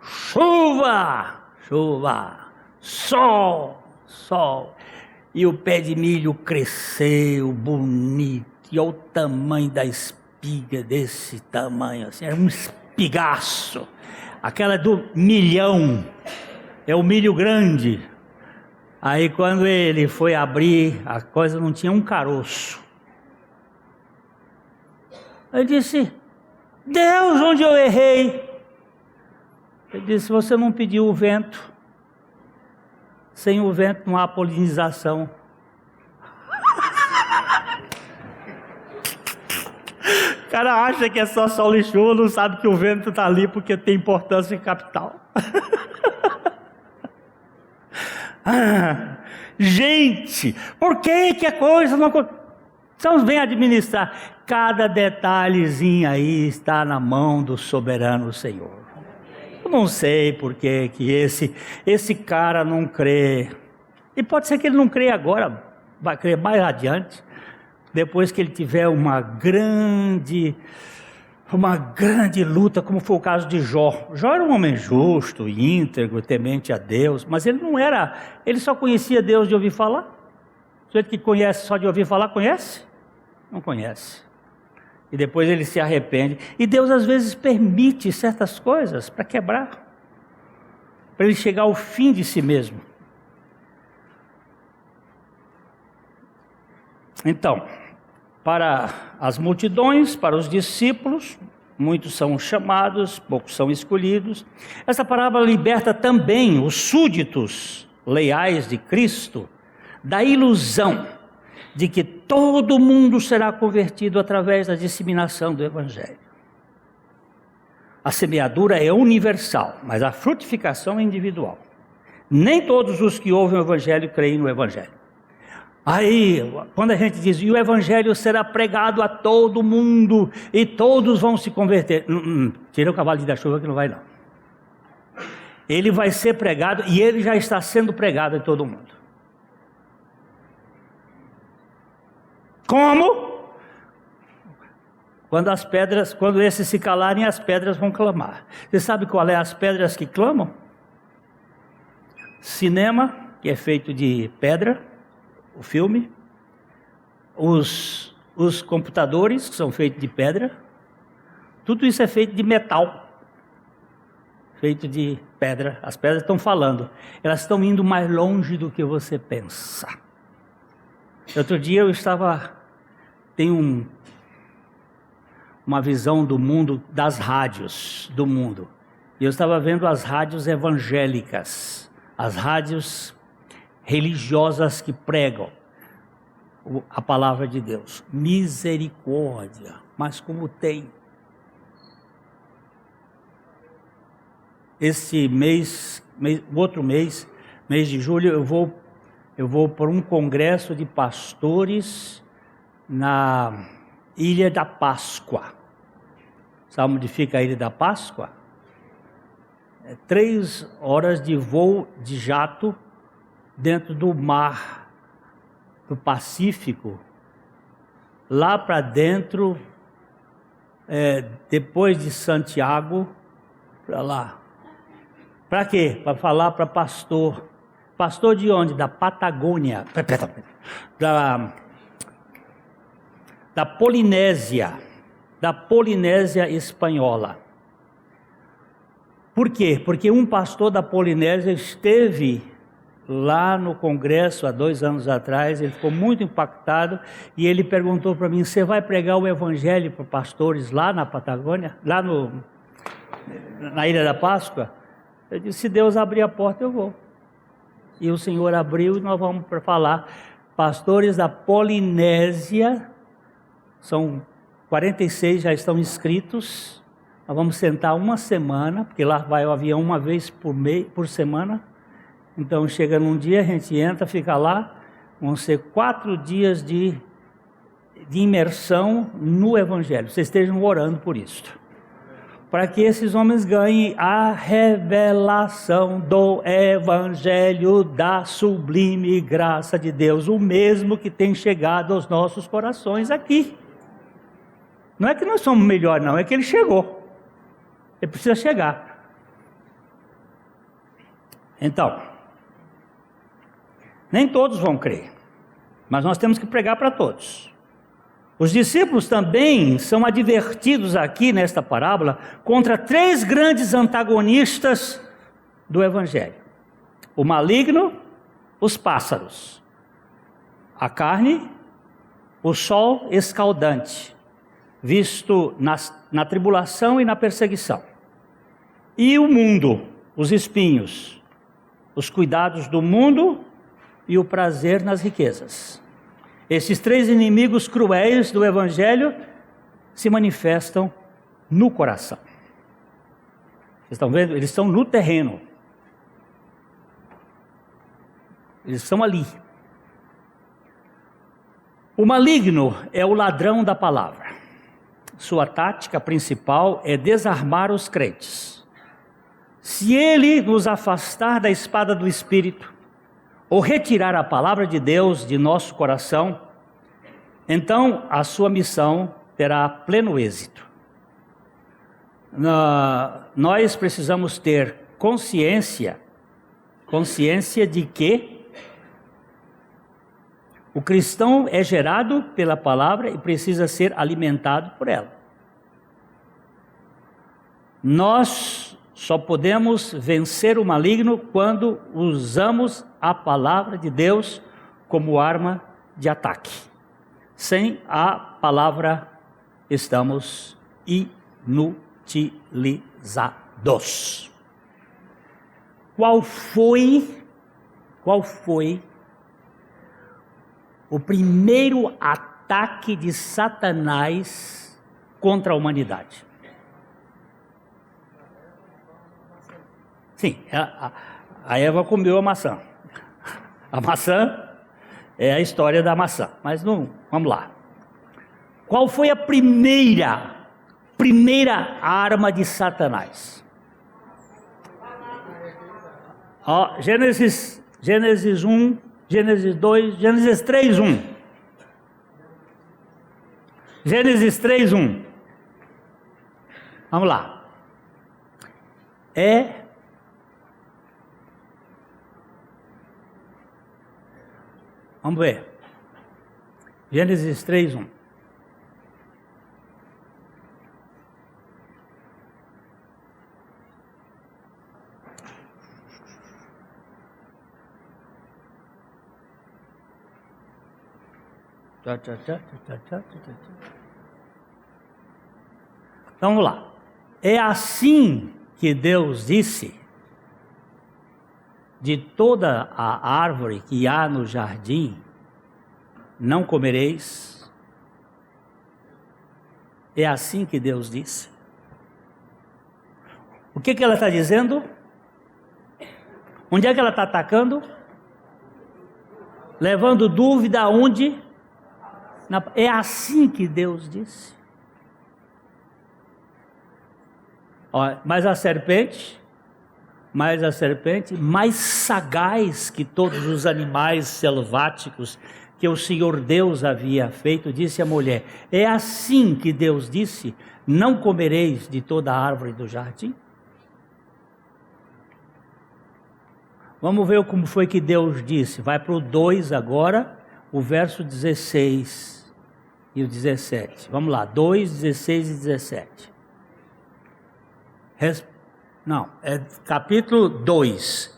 chuva, chuva, sol, sol. E o pé de milho cresceu bonito. E olha o tamanho da espiga desse tamanho assim. Era um espigaço. Aquela do milhão. É o milho grande. Aí quando ele foi abrir, a coisa não tinha um caroço. Ele disse, Deus, onde eu errei? Ele disse, você não pediu o vento. Sem o vento não há polinização. O cara acha que é só sol e chuva, não sabe que o vento está ali porque tem importância capital. Gente, por que a coisa não acontece? Então vem administrar. Cada detalhezinho aí está na mão do soberano Senhor. Eu não sei por que esse cara não crê. E pode ser que ele não crê agora, vai crer mais adiante, depois que ele tiver uma grande luta, como foi o caso de Jó. Jó era um homem justo, íntegro, temente a Deus, mas ele só conhecia Deus de ouvir falar. O sujeito que conhece só de ouvir falar, conhece? Não conhece. E depois ele se arrepende. E Deus às vezes permite certas coisas para quebrar, para ele chegar ao fim de si mesmo. Então, para as multidões, para os discípulos, muitos são chamados, poucos são escolhidos. Essa parábola liberta também os súditos leais de Cristo da ilusão de que todo mundo será convertido através da disseminação do Evangelho. A semeadura é universal, mas a frutificação é individual. Nem todos os que ouvem o Evangelho creem no Evangelho. Aí, quando a gente diz, e o evangelho será pregado a todo mundo, e todos vão se converter. Tira o cavalo da chuva que não vai não. Ele vai ser pregado, e ele já está sendo pregado em todo mundo. Como? Quando esses se calarem, as pedras vão clamar. Você sabe qual é as pedras que clamam? Cinema, que é feito de pedra, o filme. Os computadores, que são feitos de pedra. Tudo isso é feito de metal. Feito de pedra. As pedras estão falando. Elas estão indo mais longe do que você pensa. Outro dia eu tenho uma visão do mundo, das rádios do mundo. E eu estava vendo as rádios evangélicas, as rádios religiosas que pregam a palavra de Deus. Misericórdia, mas como tem. Esse outro mês de julho, eu vou para um congresso de pastores na Ilha da Páscoa. Sabe onde fica a Ilha da Páscoa? 3 horas de voo de jato dentro do mar do Pacífico, lá para dentro, depois de Santiago, para lá. Para quê? Para falar para pastor. Pastor de onde? Da Patagônia. Da Polinésia espanhola. Por quê? Porque um pastor da Polinésia esteve lá no congresso há 2 anos atrás, ele ficou muito impactado e ele perguntou para mim, você vai pregar o evangelho para pastores lá na Patagônia, lá na Ilha da Páscoa? Eu disse, se Deus abrir a porta eu vou. E o Senhor abriu e nós vamos para falar. Pastores da Polinésia, são 46, já estão inscritos. Nós vamos sentar 1 semana, porque lá vai o avião uma vez por semana. Então chega num dia, a gente entra, fica lá. Vão ser 4 dias de imersão no Evangelho. Vocês estejam orando por isso. Para que esses homens ganhem a revelação do Evangelho da sublime graça de Deus, o mesmo que tem chegado aos nossos corações aqui. Não é que nós somos melhores, não, é que ele chegou. Ele precisa chegar. Então, nem todos vão crer, mas nós temos que pregar para todos. Os discípulos também são advertidos aqui nesta parábola contra 3 grandes antagonistas do Evangelho: o maligno, os pássaros, a carne, o sol escaldante, visto na tribulação e na perseguição, e o mundo, os espinhos, os cuidados do mundo e o prazer nas riquezas. Esses 3 inimigos cruéis do Evangelho se manifestam no coração. Vocês estão vendo? Eles estão no terreno. Eles estão ali. O maligno é o ladrão da palavra. Sua tática principal é desarmar os crentes. Se ele nos afastar da espada do Espírito, ou retirar a palavra de Deus de nosso coração, então a sua missão terá pleno êxito. Nós precisamos ter consciência de que o cristão é gerado pela palavra e precisa ser alimentado por ela. Nós só podemos vencer o maligno quando usamos a palavra de Deus como arma de ataque. Sem a palavra estamos inutilizados. Qual foi o primeiro ataque de Satanás contra a humanidade? Sim, a Eva comeu a maçã. A maçã É a história da maçã. Mas não, vamos lá. Qual foi a primeira arma de Satanás? Ó, Gênesis 1, Gênesis 2, Gênesis 3, 1. Gênesis 3, 1. Vamos lá. Vamos ver. Gênesis 3, 1. Então vamos lá. É assim que Deus disse: de toda a árvore que há no jardim, não comereis. É assim que Deus disse. O que ela está dizendo? Onde é que ela está atacando? Levando dúvida aonde? É assim que Deus disse. Ó, mas a serpente, mais sagaz que todos os animais selváticos que o Senhor Deus havia feito, disse à mulher: é assim que Deus disse: não comereis de toda a árvore do jardim? Vamos ver como foi que Deus disse. Vai para o 2 agora, o verso 16 e o 17. Vamos lá, 2, 16 e 17. Não, é capítulo 2.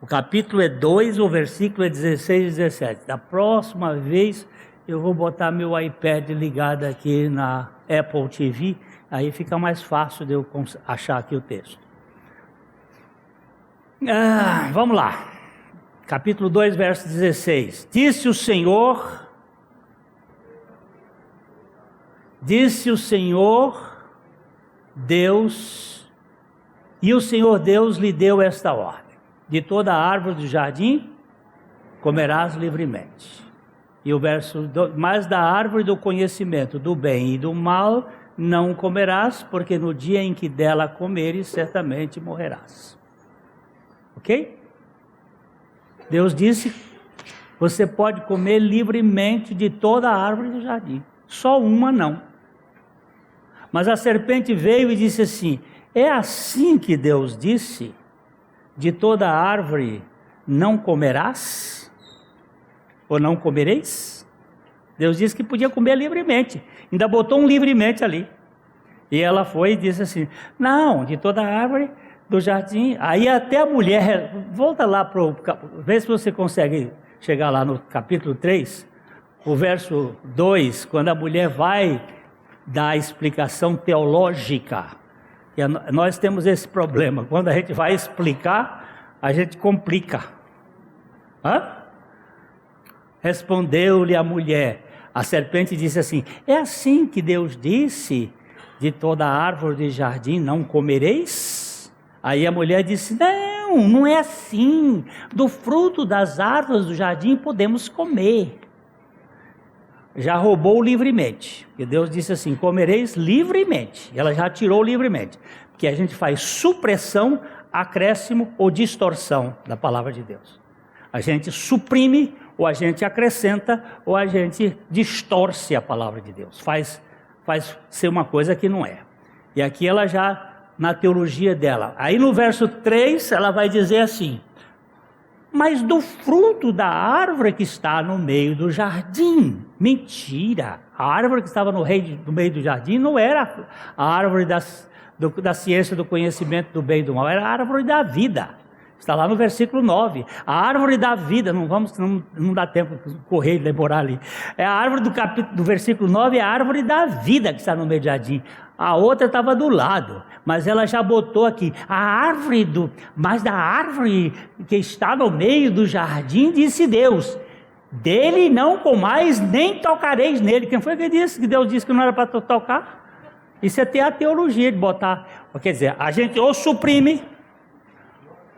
O capítulo é 2, o versículo é 16 e 17. Da próxima vez eu vou botar meu iPad ligado aqui na Apple TV, aí fica mais fácil de eu achar aqui o texto. Vamos lá. Capítulo 2, verso 16. Disse o Senhor Deus, e o Senhor Deus lhe deu esta ordem: de toda a árvore do jardim comerás livremente. E o verso 2, mas da árvore do conhecimento do bem e do mal não comerás, porque no dia em que dela comeres, certamente morrerás. Ok? Deus disse: você pode comer livremente de toda a árvore do jardim, só uma não. Mas a serpente veio e disse assim: é assim que Deus disse: de toda a árvore não comerás? Ou não comereis? Deus disse que podia comer livremente, ainda botou um livremente ali. E ela foi e disse assim: não, de toda a árvore do jardim. Aí até a mulher, volta lá vê se você consegue chegar lá no capítulo 3, o verso 2, quando a mulher vai dar a explicação teológica. E nós temos esse problema, quando a gente vai explicar, a gente complica. Respondeu-lhe a mulher, a serpente disse assim: é assim que Deus disse: de toda a árvore do jardim não comereis? Aí a mulher disse: não é assim, do fruto das árvores do jardim podemos comer. Já roubou livremente, porque Deus disse assim: comereis livremente. Ela já tirou livremente, porque a gente faz supressão, acréscimo ou distorção da palavra de Deus. A gente suprime, ou a gente acrescenta, ou a gente distorce a palavra de Deus, faz ser uma coisa que não é. E aqui ela já, na teologia dela, aí no verso 3 ela vai dizer assim: mas do fruto da árvore que está no meio do jardim. Mentira! A árvore que estava no meio do jardim não era a árvore da ciência do conhecimento do bem e do mal, era a árvore da vida. Está lá no versículo 9. A árvore da vida, não dá tempo de correr e demorar ali. É a árvore do versículo 9, é a árvore da vida que está no meio do jardim. A outra estava do lado, mas ela já botou aqui: mas da árvore que está no meio do jardim, disse Deus: dele não comais, nem tocareis nele. Quem foi que disse que Deus disse que não era para tocar? Isso é ter a teologia de botar. Quer dizer, a gente ou suprime,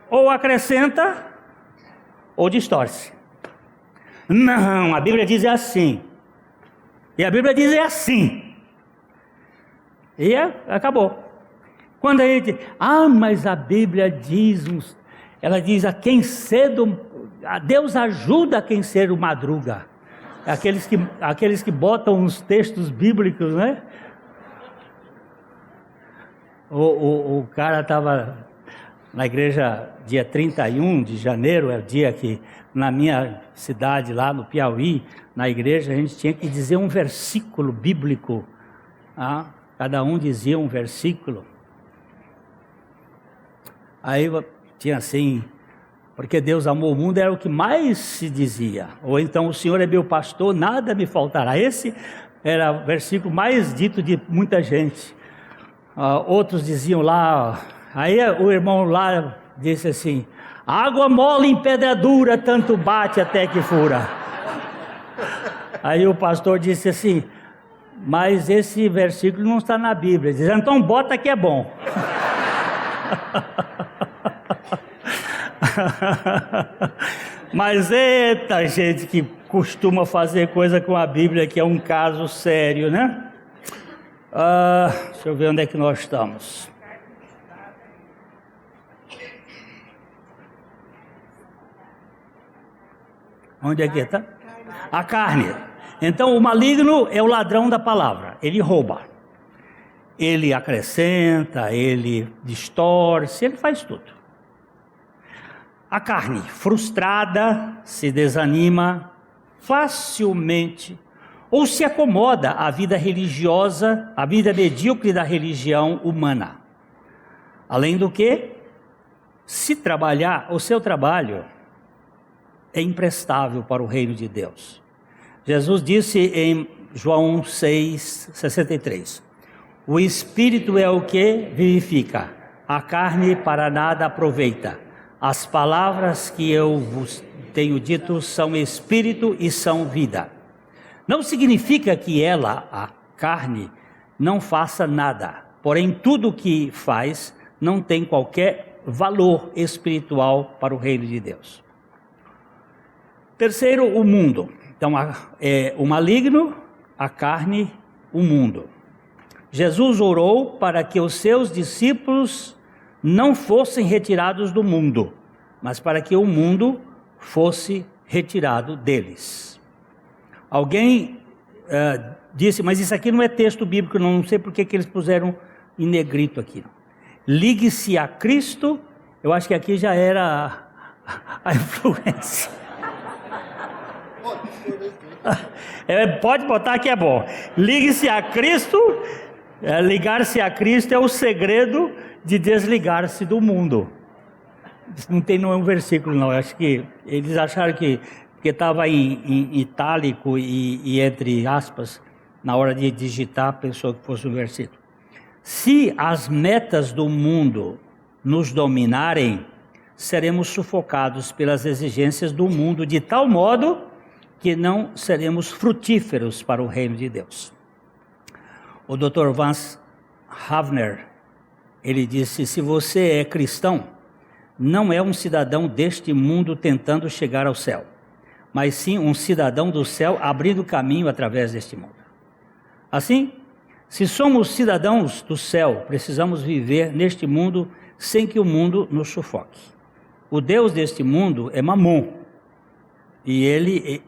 ou acrescenta, ou distorce. Não, a Bíblia diz assim. E a Bíblia diz assim. E acabou. Quando a gente, mas a Bíblia diz, ela diz a quem cedo, Deus ajuda a quem cedo madruga. Aqueles que botam os textos bíblicos, né? O cara estava na igreja dia 31 de janeiro, é o dia que na minha cidade lá no Piauí, na igreja a gente tinha que dizer um versículo bíblico. Cada um dizia um versículo. Aí tinha assim, porque Deus amou o mundo, era o que mais se dizia. Ou então, o Senhor é meu pastor, nada me faltará. Esse era o versículo mais dito de muita gente. Outros diziam lá, aí o irmão lá disse assim, água mole em pedra dura, tanto bate até que fura. Aí o pastor disse assim, mas esse versículo não está na Bíblia. Diz, então bota que é bom. Mas eita gente que costuma fazer coisa com a Bíblia, que é um caso sério, né? Deixa eu ver onde é que nós estamos. Onde é que está? A carne. Então o maligno é o ladrão da palavra, ele rouba. Ele acrescenta, ele distorce, ele faz tudo. A carne, frustrada, se desanima facilmente ou se acomoda à vida religiosa, à vida medíocre da religião humana. Além do que, se trabalhar, o seu trabalho é imprestável para o reino de Deus. Jesus disse em João 6,63, o Espírito é o que vivifica, a carne para nada aproveita. As palavras que eu vos tenho dito são Espírito e são vida. Não significa que ela, a carne, não faça nada, porém tudo o que faz não tem qualquer valor espiritual para o reino de Deus. Terceiro, o mundo. Então, o maligno, a carne, o mundo. Jesus orou para que os seus discípulos não fossem retirados do mundo, mas para que o mundo fosse retirado deles. Alguém disse, mas isso aqui não é texto bíblico, não sei por que eles puseram em negrito aqui. Ligue-se a Cristo, eu acho que aqui já era a influência. Pode botar que é bom. Ligue-se a Cristo, ligar-se a Cristo é o segredo de desligar-se do mundo. Não tem nenhum versículo não, eu acho que eles acharam que estava em itálico e entre aspas, na hora de digitar, pensou que fosse um versículo. Se as metas do mundo nos dominarem, seremos sufocados pelas exigências do mundo de tal modo que não seremos frutíferos para o reino de Deus. O Dr. Vance Havner, ele disse, se você é cristão, não é um cidadão deste mundo tentando chegar ao céu, mas sim um cidadão do céu abrindo caminho através deste mundo. Assim, se somos cidadãos do céu, precisamos viver neste mundo sem que o mundo nos sufoque. O Deus deste mundo é Mamon, e ele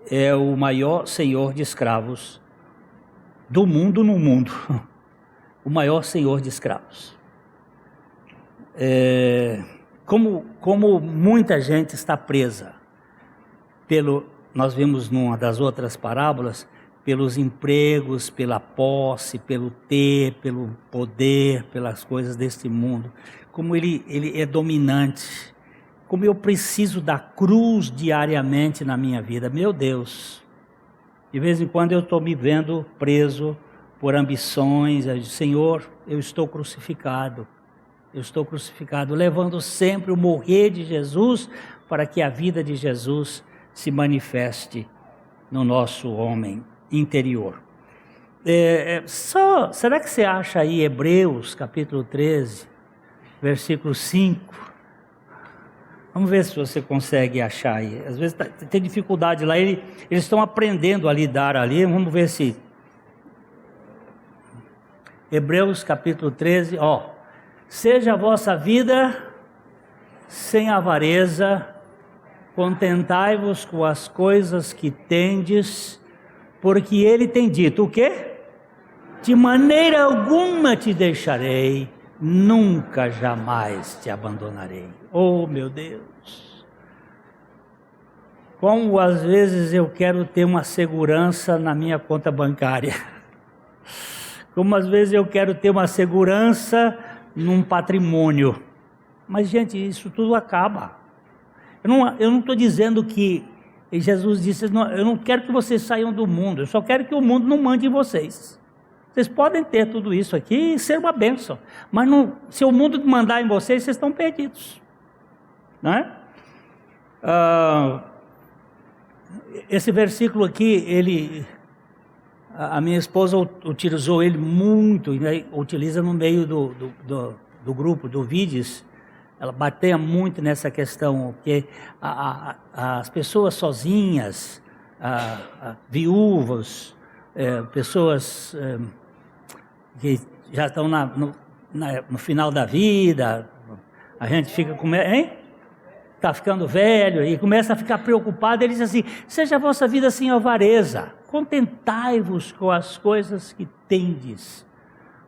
é o maior senhor de escravos do mundo no mundo. O maior senhor de escravos. Como muita gente está presa nós vimos numa das outras parábolas, pelos empregos, pela posse, pelo ter, pelo poder, pelas coisas deste mundo, como ele é dominante, como eu preciso da cruz diariamente na minha vida, meu Deus, de vez em quando eu estou me vendo preso por ambições, Senhor, eu estou crucificado, levando sempre o morrer de Jesus, para que a vida de Jesus se manifeste no nosso homem interior. Será que você acha aí Hebreus capítulo 13, versículo 5? Vamos ver se você consegue achar aí. Às vezes tem dificuldade lá, eles estão aprendendo a lidar ali. Vamos ver se... Hebreus capítulo 13, seja a vossa vida sem avareza, contentai-vos com as coisas que tendes, porque ele tem dito o quê? De maneira alguma te deixarei, nunca jamais te abandonarei. Oh meu Deus! Como às vezes eu quero ter uma segurança na minha conta bancária. Como às vezes eu quero ter uma segurança num patrimônio. Mas gente, isso tudo acaba. Eu não estou dizendo que Jesus disse, eu não quero que vocês saiam do mundo, eu só quero que o mundo não mande em vocês. Vocês podem ter tudo isso aqui e ser uma bênção, mas se o mundo mandar em vocês, vocês estão perdidos. Não é? Esse versículo aqui, a minha esposa utilizou ele muito, né? Utiliza no meio do grupo, do vídeos. Ela bateia muito nessa questão, porque as pessoas sozinhas, viúvas, pessoas que já estão no final da vida, a gente fica com... Está ficando velho e começa a ficar preocupado. Ele diz assim, seja a vossa vida sem avareza, contentai-vos com as coisas que tendes.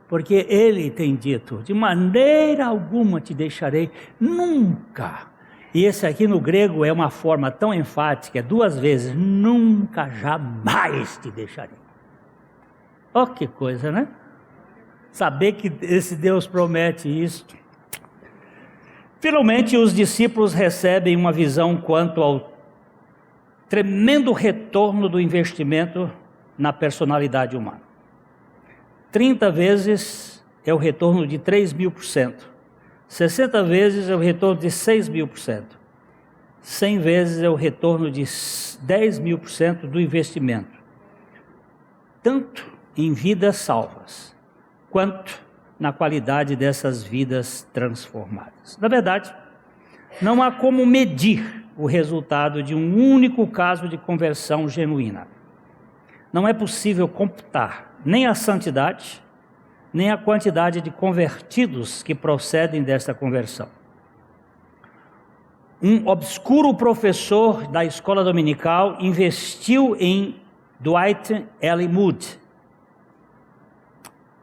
Porque ele tem dito, de maneira alguma te deixarei, nunca. E esse aqui no grego é uma forma tão enfática, 2 vezes, nunca, jamais te deixarei. Oh, que coisa, né? Saber que esse Deus promete isso. Finalmente, os discípulos recebem uma visão quanto ao tremendo retorno do investimento na personalidade humana. 30 vezes é o retorno de 3.000%, 60 vezes é o retorno de 6.000%, 100 vezes é o retorno de 10.000% do investimento, tanto em vidas salvas, quanto na qualidade dessas vidas transformadas. Na verdade, não há como medir o resultado de um único caso de conversão genuína. Não é possível computar nem a santidade, nem a quantidade de convertidos que procedem desta conversão. Um obscuro professor da escola dominical investiu em Dwight L. Moody.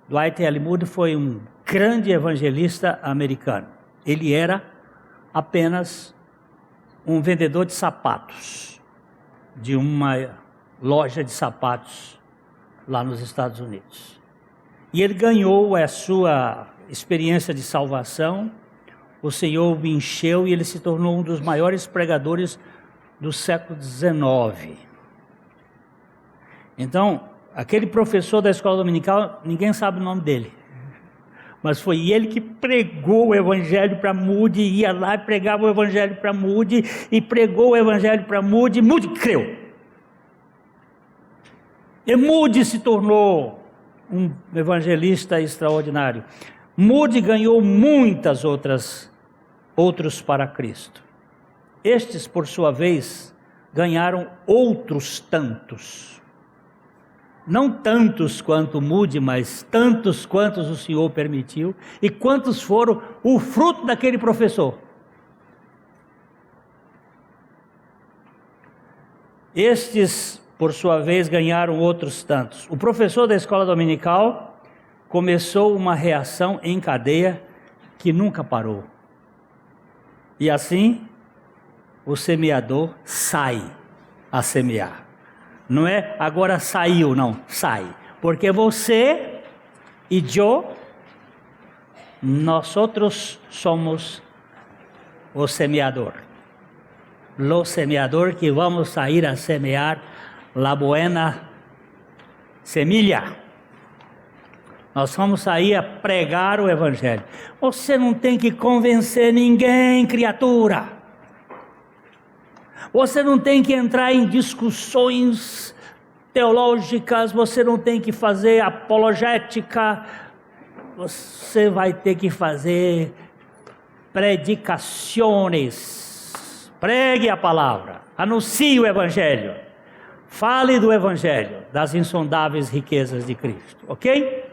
Dwight L. Moody foi um grande evangelista americano. Ele era apenas um vendedor de sapatos, de uma loja de sapatos lá nos Estados Unidos. E ele ganhou a sua experiência de salvação, o Senhor o encheu e ele se tornou um dos maiores pregadores do século XIX. Então, aquele professor da escola dominical, ninguém sabe o nome dele. Mas foi ele que pregou o evangelho para Moody, ia lá e pregava o evangelho para Moody, e pregou o evangelho para Moody, Moody creu. E Moody se tornou um evangelista extraordinário. Moody ganhou muitas outros para Cristo. Estes, por sua vez, ganharam outros tantos. Não tantos quanto Moody, mas tantos quantos o Senhor permitiu, e quantos foram o fruto daquele professor. Estes, por sua vez, ganharam outros tantos. O professor da escola dominical começou uma reação em cadeia que nunca parou. E assim, o semeador sai a semear. Não é agora saiu, não, sai. Porque você e eu, nós outros somos o semeador. O semeador que vamos sair a semear la buena semilla. Nós vamos sair a pregar o evangelho. Você não tem que convencer ninguém, criatura. Você não tem que entrar em discussões teológicas, você não tem que fazer apologética, você vai ter que fazer predicações. Pregue a palavra, anuncie o Evangelho, fale do Evangelho, das insondáveis riquezas de Cristo, ok?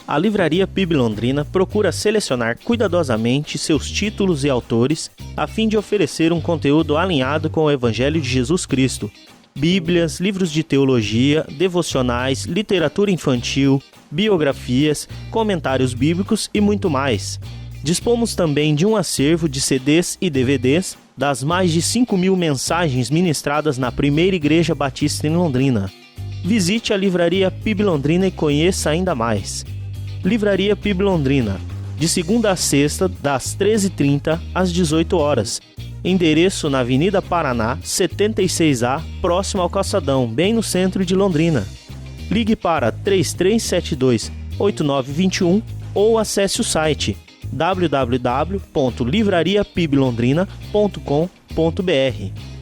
A Livraria PIB Londrina procura selecionar cuidadosamente seus títulos e autores a fim de oferecer um conteúdo alinhado com o Evangelho de Jesus Cristo. Bíblias, livros de teologia, devocionais, literatura infantil, biografias, comentários bíblicos e muito mais. Dispomos também de um acervo de CDs e DVDs das mais de 5.000 mensagens ministradas na Primeira Igreja Batista em Londrina. Visite a Livraria PIB Londrina e conheça ainda mais. Livraria PIB Londrina, de segunda a sexta, das 13h30 às 18 horas. Endereço na Avenida Paraná, 76A, próximo ao Calçadão, bem no centro de Londrina. Ligue para 3372-8921 ou acesse o site www.livrariapiblondrina.com.br.